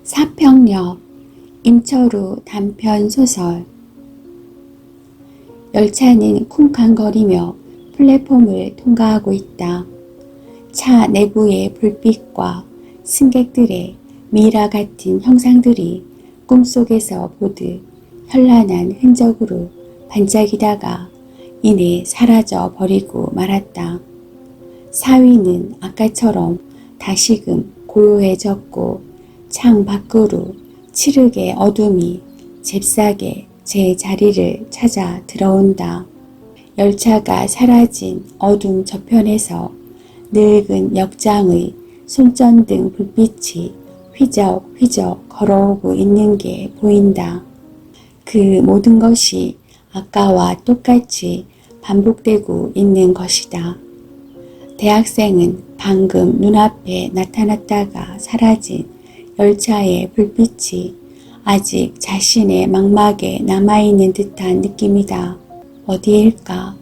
사평역 임철우 단편소설. 열차는 쿵쾅거리며 플랫폼을 통과하고 있다. 차 내부의 불빛과 승객들의 미라 같은 형상들이 꿈속에서 보듯 현란한 흔적으로 반짝이다가 이내 사라져 버리고 말았다. 사위는 아까처럼 다시금 고요해졌고 창 밖으로 칠흑의 어둠이 잽싸게 제 자리를 찾아 들어온다. 열차가 사라진 어둠 저편에서 늙은 역장의 손전등 불빛이 휘적휘적 걸어오고 있는 게 보인다. 그 모든 것이 아까와 똑같이 반복되고 있는 것이다. 대학생은 방금 눈앞에 나타났다가 사라진 열차의 불빛이 아직 자신의 망막에 남아있는 듯한 느낌이다. 어디일까?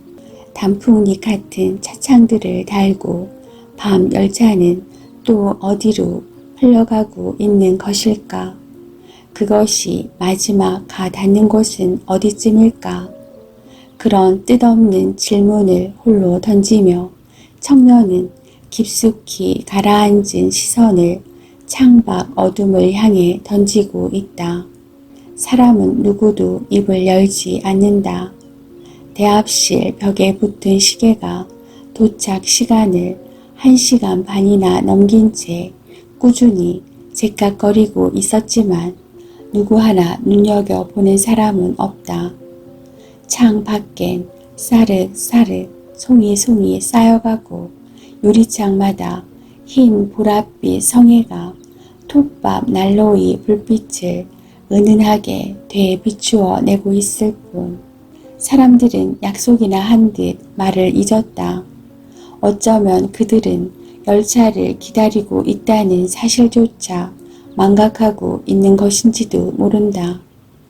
단풍잎 같은 차창들을 달고 밤 열차는 또 어디로 흘러가고 있는 것일까? 그것이 마지막 가 닿는 곳은 어디쯤일까? 그런 뜻없는 질문을 홀로 던지며 청년은 깊숙이 가라앉은 시선을 창밖 어둠을 향해 던지고 있다. 사람은 누구도 입을 열지 않는다. 대합실 벽에 붙은 시계가 도착 시간을 1시간 반이나 넘긴 채 꾸준히 제깍거리고 있었지만 누구 하나 눈여겨보는 사람은 없다. 창 밖엔 싸륵싸륵 송이송이 쌓여가고 유리창마다 흰 보랏빛 성에가 톱밥 난로의 불빛을 은은하게 되비추어 내고 있을 뿐 사람들은 약속이나 한 듯 말을 잊었다. 어쩌면 그들은 열차를 기다리고 있다는 사실조차 망각하고 있는 것인지도 모른다.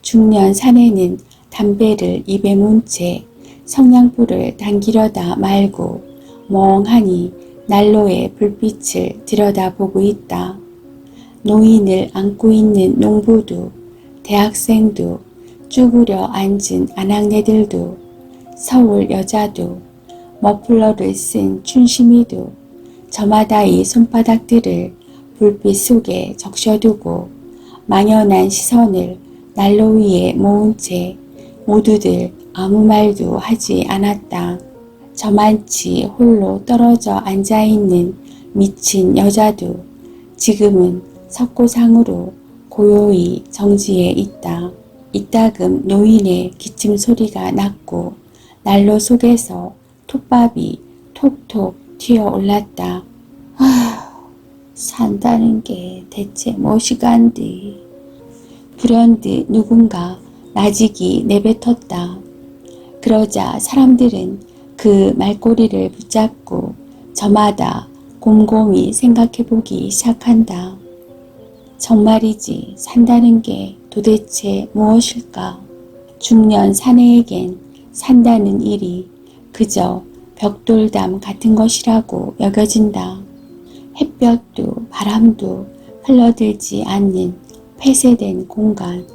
중년 사내는 담배를 입에 문 채 성냥불을 당기려다 말고 멍하니 난로의 불빛을 들여다보고 있다. 노인을 안고 있는 농부도 대학생도 쭈그려 앉은 아낙네들도 서울 여자도 머플러를 쓴 춘심이도 저마다의 손바닥들을 불빛 속에 적셔두고 망연한 시선을 난로 위에 모은 채 모두들 아무 말도 하지 않았다. 저만치 홀로 떨어져 앉아있는 미친 여자도 지금은 석고상으로 고요히 정지해 있다. 이따금 노인의 기침 소리가 났고 난로 속에서 톱밥이 톡톡 튀어올랐다. 산다는 게 대체 무엇이간디. 불현듯 누군가 나직이 내뱉었다. 그러자 사람들은 그 말꼬리를 붙잡고 저마다 곰곰이 생각해보기 시작한다. 정말이지 산다는 게 도대체 무엇일까? 중년 사내에겐 산다는 일이 그저 벽돌담 같은 것이라고 여겨진다. 햇볕도 바람도 흘러들지 않는 폐쇄된 공간.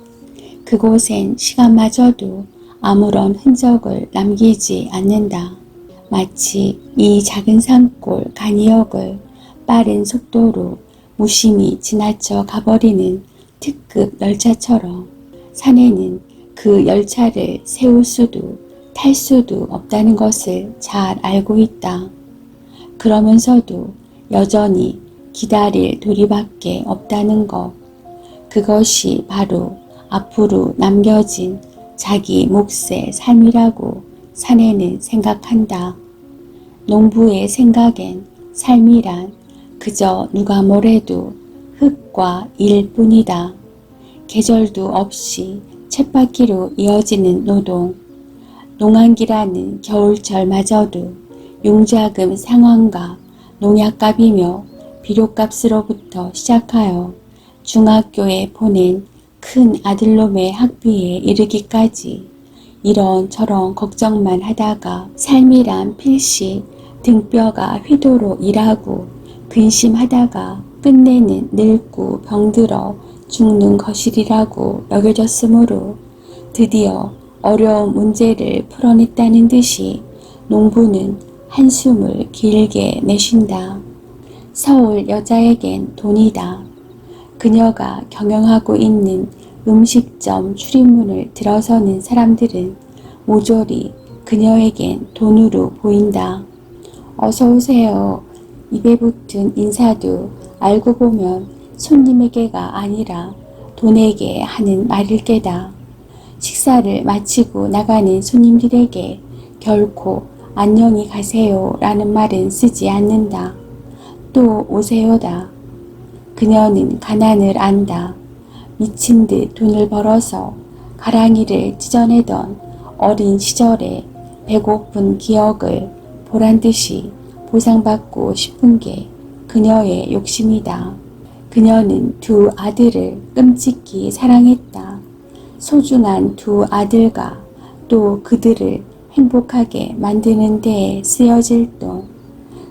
그곳엔 시간마저도 아무런 흔적을 남기지 않는다. 마치 이 작은 산골 간이역을 빠른 속도로 무심히 지나쳐 가버리는 특급 열차처럼 사내는 그 열차를 세울 수도 탈 수도 없다는 것을 잘 알고 있다. 그러면서도 여전히 기다릴 도리밖에 없다는 것. 그것이 바로 앞으로 남겨진 자기 몫의 삶이라고 사내는 생각한다. 농부의 생각엔 삶이란 그저 누가 뭐래도 흙과 일뿐이다. 계절도 없이 쳇바퀴로 이어지는 노동. 농한기라는 겨울철마저도 용자금 상환과 농약값이며 비료값으로부터 시작하여 중학교에 보낸 큰 아들놈의 학비에 이르기까지 이런저런 걱정만 하다가 삶이란 필시 등뼈가 휘도록 일하고 근심하다가 끝내는 늙고 병들어 죽는 것이라고 여겨졌으므로 드디어 어려운 문제를 풀어냈다는 듯이 농부는 한숨을 길게 내쉰다. 서울 여자에겐 돈이다. 그녀가 경영하고 있는 음식점 출입문을 들어서는 사람들은 모조리 그녀에겐 돈으로 보인다. 어서 오세요. 입에 붙은 인사도 알고 보면 손님에게가 아니라 돈에게 하는 말일 게다. 식사를 마치고 나가는 손님들에게 결코 안녕히 가세요 라는 말은 쓰지 않는다. 또 오세요다. 그녀는 가난을 안다. 미친 듯 돈을 벌어서 가랑이를 찢어내던 어린 시절의 배고픈 기억을 보란듯이 보상받고 싶은 게 그녀의 욕심이다. 그녀는 두 아들을 끔찍히 사랑했다. 소중한 두 아들과 또 그들을 행복하게 만드는 데에 쓰여질 돈,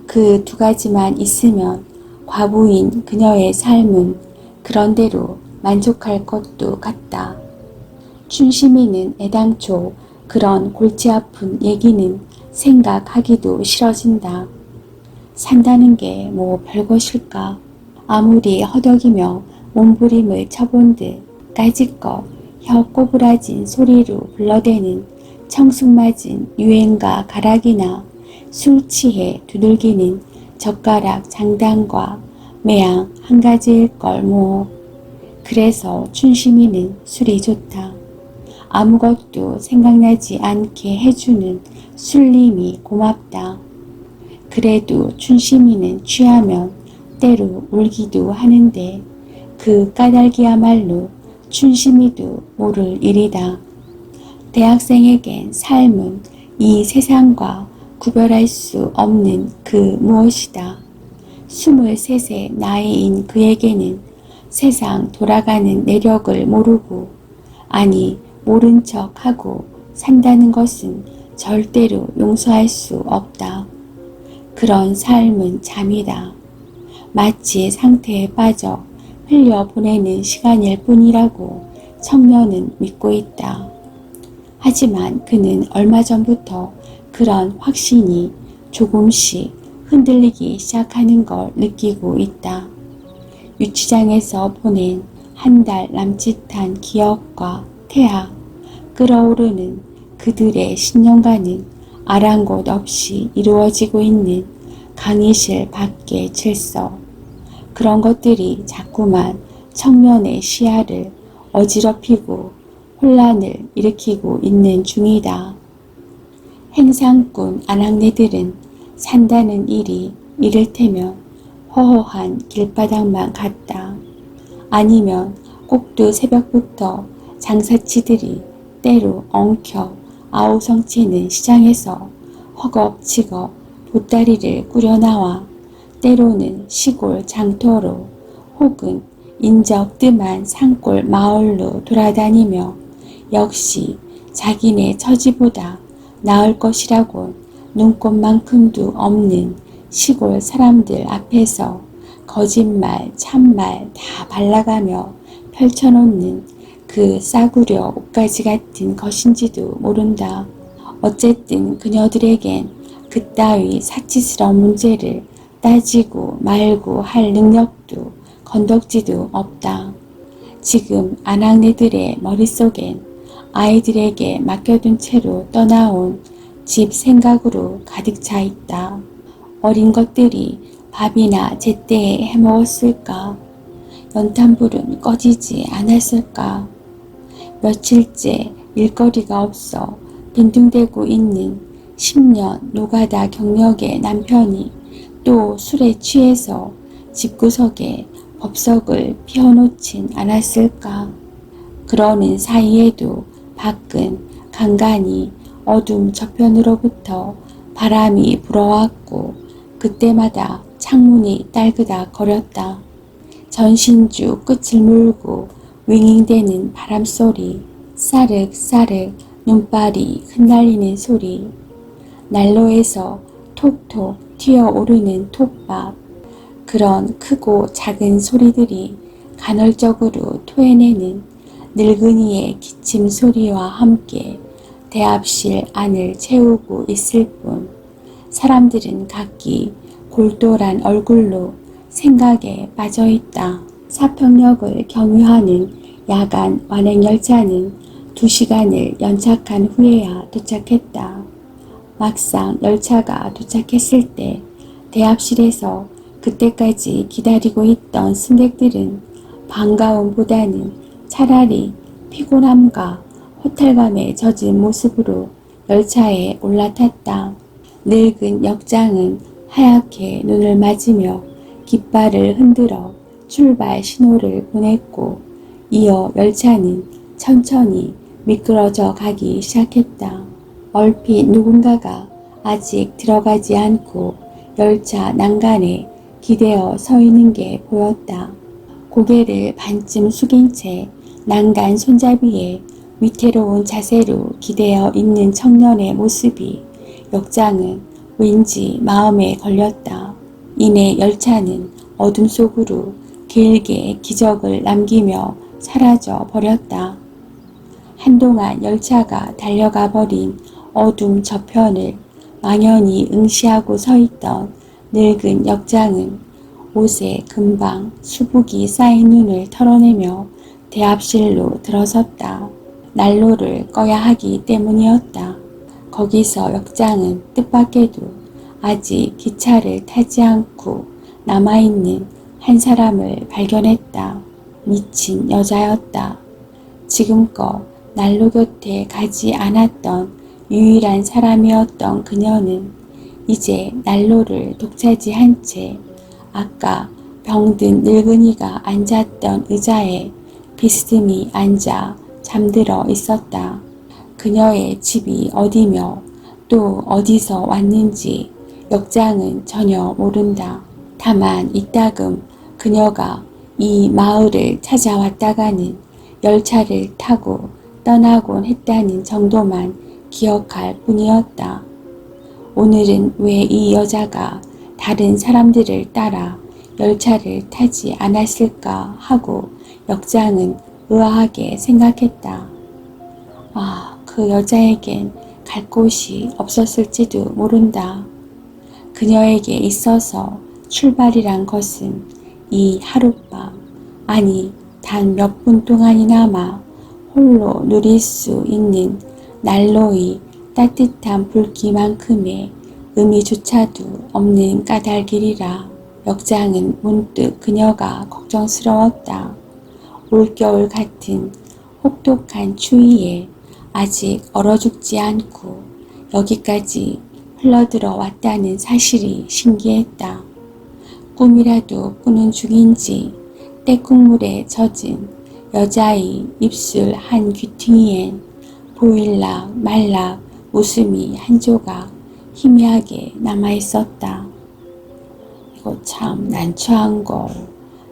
그 두 가지만 있으면 과부인 그녀의 삶은 그런대로 만족할 것도 같다. 춘심이는 애당초 그런 골치 아픈 얘기는 생각하기도 싫어진다. 산다는 게 뭐 별것일까? 아무리 허덕이며 몸부림을 쳐본 듯 까짓것 혀 꼬부라진 소리로 불러대는 청승맞은 유행가 가락이나 술 취해 두들기는 젓가락 장단과 매양 한 가지일 걸 뭐. 그래서 춘심이는 술이 좋다. 아무것도 생각나지 않게 해주는 술님이 고맙다. 그래도 춘심이는 취하면 때로 울기도 하는데 그 까닭이야말로 춘심이도 모를 일이다. 대학생에겐 삶은 이 세상과 구별할 수 없는 그 무엇이다. 23세 나이인 그에게는 세상 돌아가는 내력을 모르고, 아니 모른 척하고 산다는 것은 절대로 용서할 수 없다. 그런 삶은 잠이다. 마치 상태에 빠져 흘려보내는 시간일 뿐이라고 청년은 믿고 있다. 하지만 그는 얼마 전부터 그런 확신이 조금씩 흔들리기 시작하는 걸 느끼고 있다. 유치장에서 보낸 한 달 남짓한 기억과 태학, 끓어오르는 그들의 신년과는 아랑곳 없이 이루어지고 있는 강의실 밖의 질서, 그런 것들이 자꾸만 청년의 시야를 어지럽히고 혼란을 일으키고 있는 중이다. 행상꾼 아낙네들은 산다는 일이 이를테면 허허한 길바닥만 같다. 아니면 꼭두 새벽부터 장사치들이 때로 엉켜 아우성치는 시장에서 허겁지겁 보따리를 꾸려나와 때로는 시골 장터로 혹은 인적 뜸한 산골 마을로 돌아다니며 역시 자기네 처지보다 나을 것이라곤 눈꼽만큼도 없는 시골 사람들 앞에서 거짓말, 참말 다 발라가며 펼쳐놓는 그 싸구려 옷가지 같은 것인지도 모른다. 어쨌든 그녀들에겐 그따위 사치스러운 문제를 따지고 말고 할 능력도 건덕지도 없다. 지금 아낙네들의 머릿속엔 아이들에게 맡겨둔 채로 떠나온 집 생각으로 가득 차 있다. 어린 것들이 밥이나 제때에 해먹었을까? 연탄불은 꺼지지 않았을까? 며칠째 일거리가 없어 빈둥대고 있는 10년 노가다 경력의 남편이 또 술에 취해서 집구석에 법석을 피워놓진 않았을까? 그러는 사이에도 밖은 간간히 어둠 저편으로부터 바람이 불어왔고 그때마다 창문이 딸그닥 거렸다. 전신주 끝을 물고 윙윙대는 바람소리, 싸륵싸륵 눈발이 흩날리는 소리, 난로에서 톡톡 튀어오르는 톱밥, 그런 크고 작은 소리들이 간헐적으로 토해내는 늙은이의 기침 소리와 함께 대합실 안을 채우고 있을 뿐 사람들은 각기 골똘한 얼굴로 생각에 빠져있다. 사평역을 경유하는 야간 완행열차는 2시간을 연착한 후에야 도착했다. 막상 열차가 도착했을 때 대합실에서 그때까지 기다리고 있던 승객들은 반가움보다는 차라리 피곤함과 호탈감에 젖은 모습으로 열차에 올라탔다. 늙은 역장은 하얗게 눈을 맞으며 깃발을 흔들어 출발 신호를 보냈고 이어 열차는 천천히 미끄러져 가기 시작했다. 얼핏 누군가가 아직 들어가지 않고 열차 난간에 기대어 서 있는 게 보였다. 고개를 반쯤 숙인 채 난간 손잡이에 위태로운 자세로 기대어 있는 청년의 모습이 역장은 왠지 마음에 걸렸다. 이내 열차는 어둠 속으로 길게 기적을 남기며 사라져 버렸다. 한동안 열차가 달려가 버린 어둠 저편을 망연히 응시하고 서 있던 늙은 역장은 옷에 금방 수북이 쌓인 눈을 털어내며 대합실로 들어섰다. 난로를 꺼야 하기 때문이었다. 거기서 역장은 뜻밖에도 아직 기차를 타지 않고 남아있는 한 사람을 발견했다. 미친 여자였다. 지금껏 난로 곁에 가지 않았던 유일한 사람이었던 그녀는 이제 난로를 독차지한 채 아까 병든 늙은이가 앉았던 의자에 비스듬히 앉아 잠들어 있었다. 그녀의 집이 어디며 또 어디서 왔는지 역장은 전혀 모른다. 다만 이따금 그녀가 이 마을을 찾아왔다가는 열차를 타고 떠나곤 했다는 정도만 기억할 뿐이었다. 오늘은 왜 이 여자가 다른 사람들을 따라 열차를 타지 않았을까 하고 역장은 의아하게 생각했다. 그 여자에겐 갈 곳이 없었을지도 모른다. 그녀에게 있어서 출발이란 것은 이 하룻밤, 아니 단 몇 분 동안이나마 홀로 누릴 수 있는 난로의 따뜻한 불기만큼의 의미조차도 없는 까닭이리라. 역장은 문득 그녀가 걱정스러웠다. 올겨울 같은 혹독한 추위에 아직 얼어 죽지 않고 여기까지 흘러들어 왔다는 사실이 신기했다. 꿈이라도 꾸는 중인지 때국물에 젖은 여자의 입술 한 귀퉁이엔 보일락 말락 웃음이 한 조각 희미하게 남아있었다. 이거 참 난처한 걸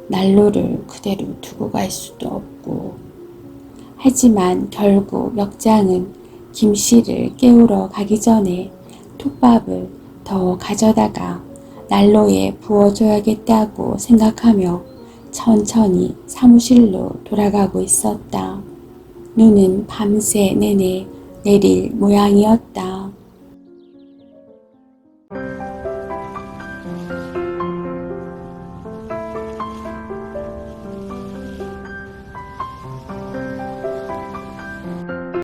난로를 그대로 두고 갈 수도 없고. 하지만 결국 역장은 김씨를 깨우러 가기 전에 톱밥을 더 가져다가 난로에 부어줘야겠다고 생각하며 천천히 사무실로 돌아가고 있었다. 눈은 밤새 내내 내릴 모양이었다.